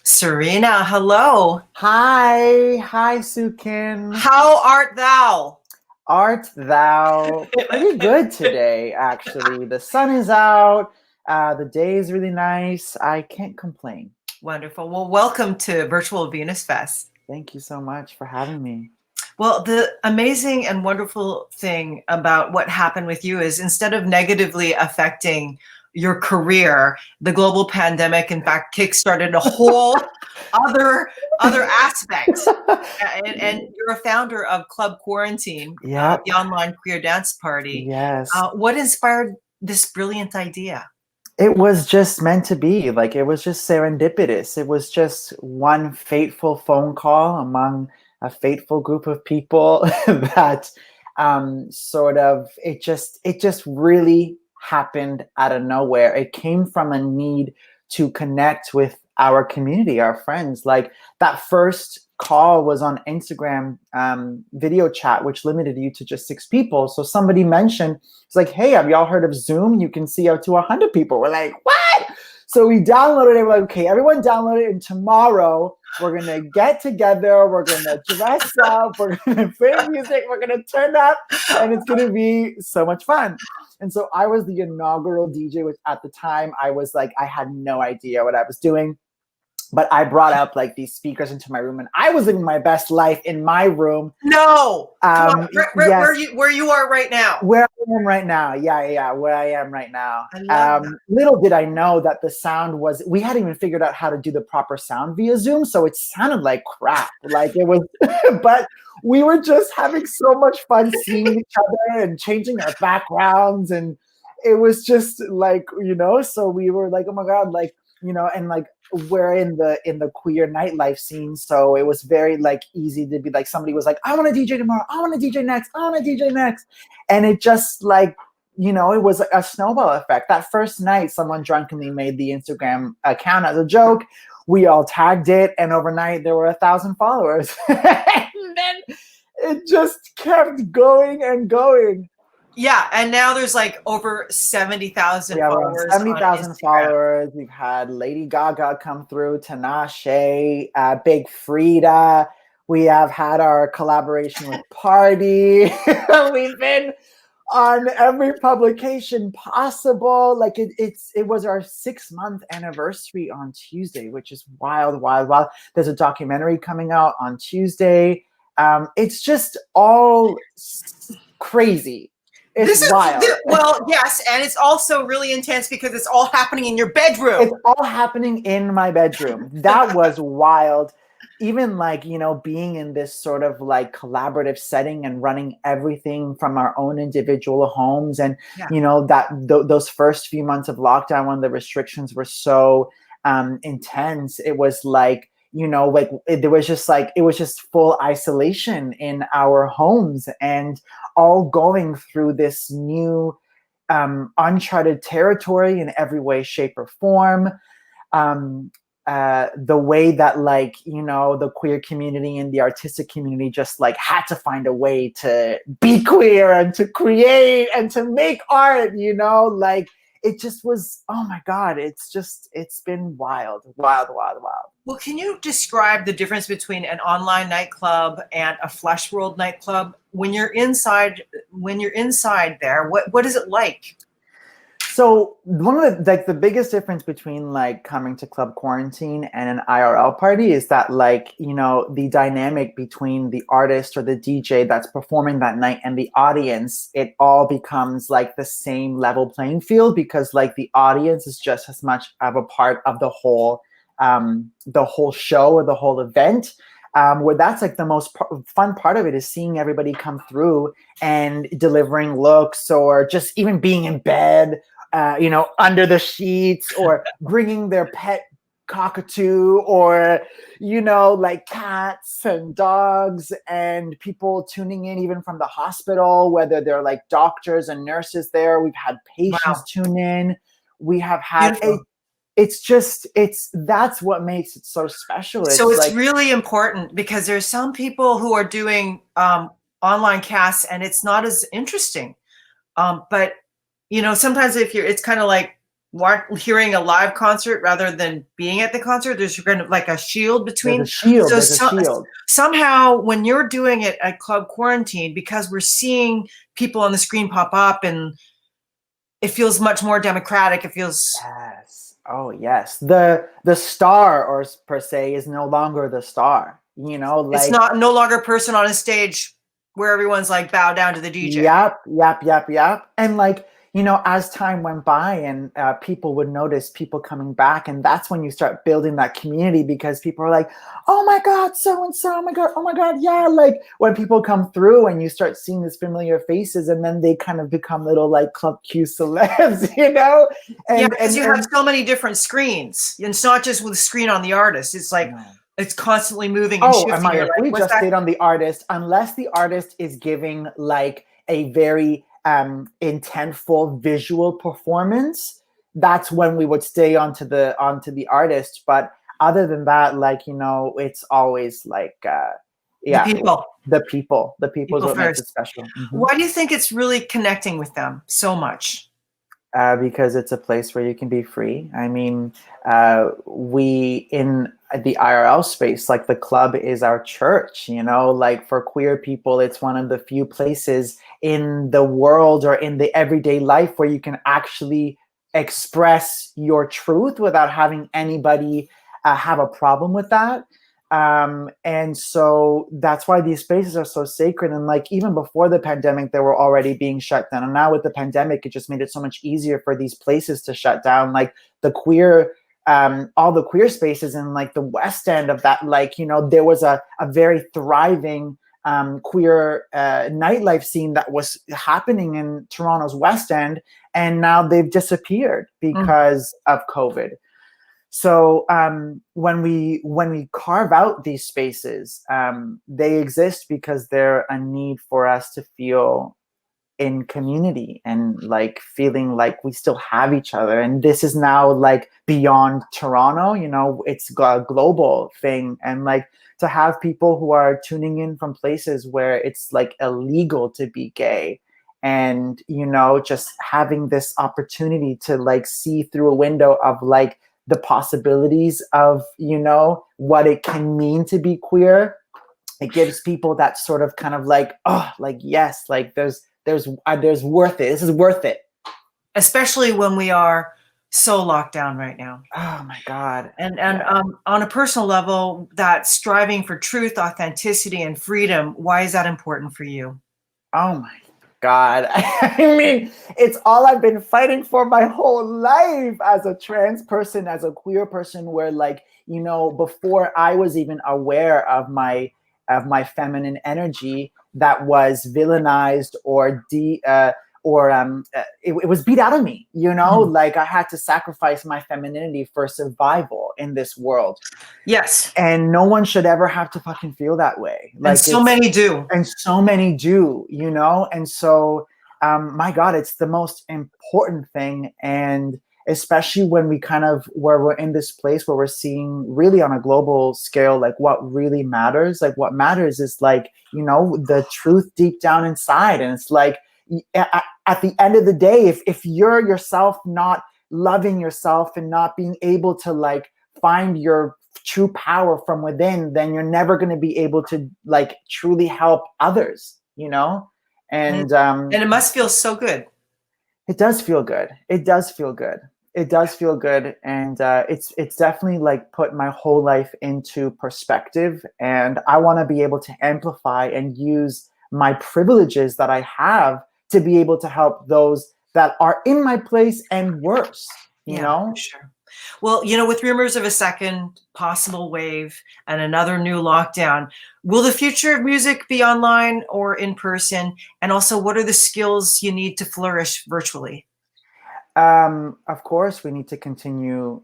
Serena, hello. Hi, Sook-Yin. How art thou? Art thou pretty good today, actually. The sun is out. The day is really nice. I can't complain. Wonderful. Well, welcome to Virtual Venus Fest. Thank you so much for having me. Well, the amazing and wonderful thing about what happened with you is instead of negatively affecting your career, the global pandemic, in fact, kickstarted a whole other aspect. And you're a founder of Club Quarantine, Yep. the online queer dance party. Yes. What inspired this brilliant idea? It was just meant to be. Like, it was just serendipitous. It was just one fateful phone call among a fateful group of people that sort of it just really happened out of nowhere. It came from a need to connect with our community, our friends. Like, that first call was on Instagram video chat, which limited you to just 6 people. So somebody mentioned, it's like, hey, have y'all heard of Zoom? You can see up to 100 people. We're like, what? So we downloaded it. We're like, okay, everyone download it. And tomorrow we're going to get together. We're going to dress up. We're going to play music. We're going to turn up. And it's going to be so much fun. And so I was the inaugural DJ, which at the time I was like, I had no idea what I was doing. But I brought up like these speakers into my room, and I was living my best life in my room. No, come on. Yes, Where you are right now. where I am right now. Yeah, where I am right now. I love that. Little did I know that the sound was, we hadn't even figured out how to do the proper sound via Zoom. So it sounded like crap. Like it was, but we were just having so much fun seeing each other and changing our backgrounds. And it was just like, so we were like, oh my God, like, and like, we're in the queer nightlife scene, so it was very like easy to be like, somebody was like, I want to DJ tomorrow, I want to DJ next, I want to DJ next. And it just like, it was a snowball effect. That first night someone drunkenly made the Instagram account as a joke. We all tagged it, and overnight there were 1,000 followers. And then it just kept going and going. Yeah, and now there's like over 70,000 We have around followers on 70,000 Instagram. followers. We've had Lady Gaga come through, Tinashe, Big Frida. We have had our collaboration with Party. We've been on every publication possible. Like it was our 6-month anniversary on Tuesday, which is wild, wild, wild. There's a documentary coming out on Tuesday. It's just all crazy. It's wild. Well, yes, and it's also really intense because it's all happening in your bedroom. It's all happening in my bedroom. That was wild. Even like, being in this sort of like collaborative setting and running everything from our own individual homes. And, those first few months of lockdown when the restrictions were so intense, it was like, it was just full isolation in our homes, and all going through this new uncharted territory in every way, shape, or form. The way that the queer community and the artistic community just like had to find a way to be queer and to create and to make art, like it just was, oh my God, it's been wild, wild, wild, wild. Well, can you describe the difference between an online nightclub and a flesh world nightclub? When you're inside there, what is it like? So one of the biggest difference between like coming to Club Quarantine and an IRL party is that the dynamic between the artist or the DJ that's performing that night and the audience, it all becomes like the same level playing field, because like the audience is just as much of a part of the whole show or the whole event. Where that's like the most fun part of it is seeing everybody come through and delivering looks, or just even being in bed, under the sheets, or bringing their pet cockatoo, or, like cats and dogs, and people tuning in even from the hospital, whether they're like doctors and nurses there. We've had patients tune in. We have had that's what makes it so special. So it's like, really important, because there's some people who are doing online casts and it's not as interesting. But sometimes it's kind of like hearing a live concert rather than being at the concert. There's kind of like a shield There's a between. shield. So, There's a shield. somehow when you're doing it at Club Quarantine, because we're seeing people on the screen pop up, and it feels much more democratic. It feels Yes. Oh, yes. The star, or per se, is no longer the star. You know, it's like, not no longer a person on a stage where everyone's like bow down to the DJ. yep. And like, you know, as time went by and people would notice people coming back, and that's when you start building that community, because people are like, oh my God, so and so, oh my God, yeah. Like when people come through and you start seeing these familiar faces, and then they kind of become little like Club Q celebs, you know? Yeah, And because you have so many different screens. And it's not just with the screen on the artist. It's like it's constantly moving and oh, shifting. Amaya, if we just stayed on the artist, unless the artist is giving like a very intentful visual performance, that's when we would stay onto the artist. But other than that, like, you know, it's always like The people. the people is what makes first. it special. Mm-hmm. Why do you think it's really connecting with them so much? Because it's a place where you can be free. I mean, we in the IRL space, like the club is our church, you know, like for queer people, it's one of the few places in the world or in the everyday life where you can actually express your truth without having anybody have a problem with that. And so that's why these spaces are so sacred. And like even before the pandemic, they were already being shut down. And now with the pandemic, it just made it so much easier for these places to shut down. Like the queer, all the queer spaces in like the West End of that, like, you know, there was a very thriving queer nightlife scene that was happening in Toronto's West End. And now they've disappeared because of COVID. So when we carve out these spaces, they exist because they're a need for us to feel in community and like feeling like we still have each other. And this is now like beyond Toronto, you know, it's a global thing. And like to have people who are tuning in from places where it's like illegal to be gay, and, you know, just having this opportunity to like see through a window of like the possibilities of, you know, what it can mean to be queer. It gives people that sort of kind of like, oh, like, yes, like there's worth it. This is worth it. Especially when we are so locked down right now. Oh my God. And on a personal level, that striving for truth, authenticity, and freedom, why is that important for you? Oh my God. I mean, it's all I've been fighting for my whole life as a trans person, as a queer person, where like, you know, before I was even aware of my feminine energy, that was villainized or it was beat out of me, you know, like I had to sacrifice my femininity for survival in this world. Yes. And no one should ever have to fucking feel that way. Like, and so many do. And so many do, you know? And so, my God, it's the most important thing. And especially when where we're in this place where we're seeing really on a global scale, like what really matters. Like what matters is like, you know, the truth deep down inside. And it's like, at the end of the day, if you're yourself not loving yourself and not being able to like find your true power from within, then you're never going to be able to like truly help others, you know? And it must feel so good. It does feel good. It does feel good. It does feel good. And it's definitely like put my whole life into perspective. And I want to be able to amplify and use my privileges that I have to be able to help those that are in my place and worse, you know? For sure. Well, you know, with rumors of a second possible wave and another new lockdown, will the future of music be online or in person? And also, what are the skills you need to flourish virtually? Of course, we need to continue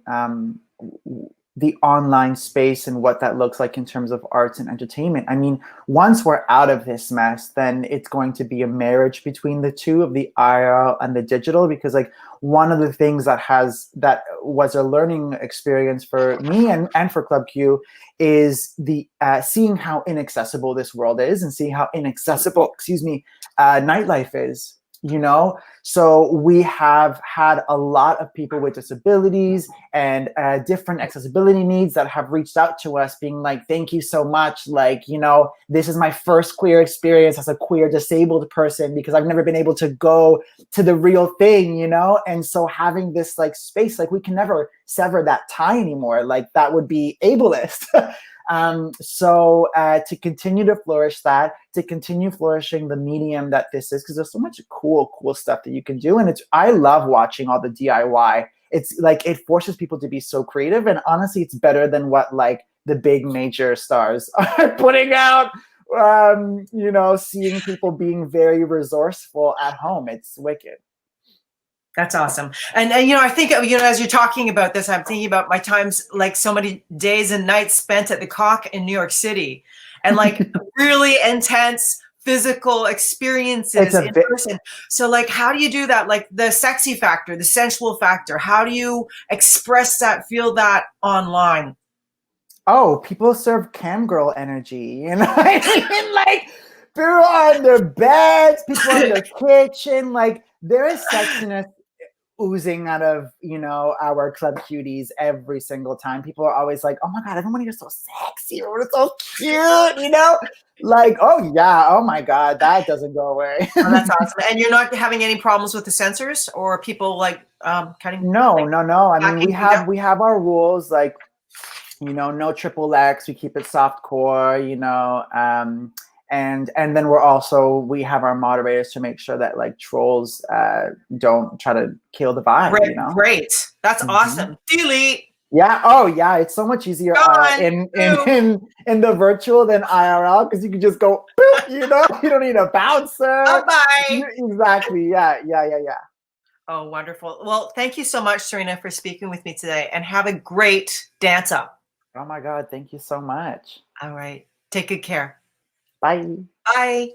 the online space and what that looks like in terms of arts and entertainment. I mean, once we're out of this mess, then it's going to be a marriage between the two, of the IRL and the digital, because like one of the things that was a learning experience for me and for Club Q is the seeing how inaccessible this world is and seeing how inaccessible, nightlife is. So we have had a lot of people with disabilities and different accessibility needs that have reached out to us being like, thank you so much. Like, this is my first queer experience as a queer disabled person because I've never been able to go to the real thing, And so having this like space, like we can never sever that tie anymore. Like that would be ableist. So to continue to flourish that, to continue flourishing the medium that this is, because there's so much cool stuff that you can do. And I love watching all the DIY. It's like, it forces people to be so creative. And honestly, it's better than what like the big major stars are putting out. Seeing people being very resourceful at home. It's wicked. That's awesome. And I think, as you're talking about this, I'm thinking about my times, like so many days and nights spent at the Cock in New York City, and like really intense physical experiences in person. So like, how do you do that? Like the sexy factor, the sensual factor, how do you express that, feel that online? Oh, people serve cam girl energy, like people on their beds, people in their kitchen, like there is sexiness oozing out of our club cuties every single time. People are always like, oh my god, everyone you're so sexy, everyone is so cute, like, oh yeah, oh my god, that doesn't go away. Oh, that's awesome. And you're not having any problems with the censors or people like cutting? No. I mean, we have our rules, like no triple X, we keep it soft core, and then we have our moderators to make sure that like trolls don't try to kill the vibe. Great. That's awesome. Delete. Yeah. Oh yeah, it's so much easier in the virtual than IRL because you can just go boop, you don't need a bouncer. Bye. Exactly. Yeah. Oh, wonderful. Well, thank you so much, Serena, for speaking with me today, and have a great dance up. Oh my god, thank you so much. All right. Take good care. Bye. Bye.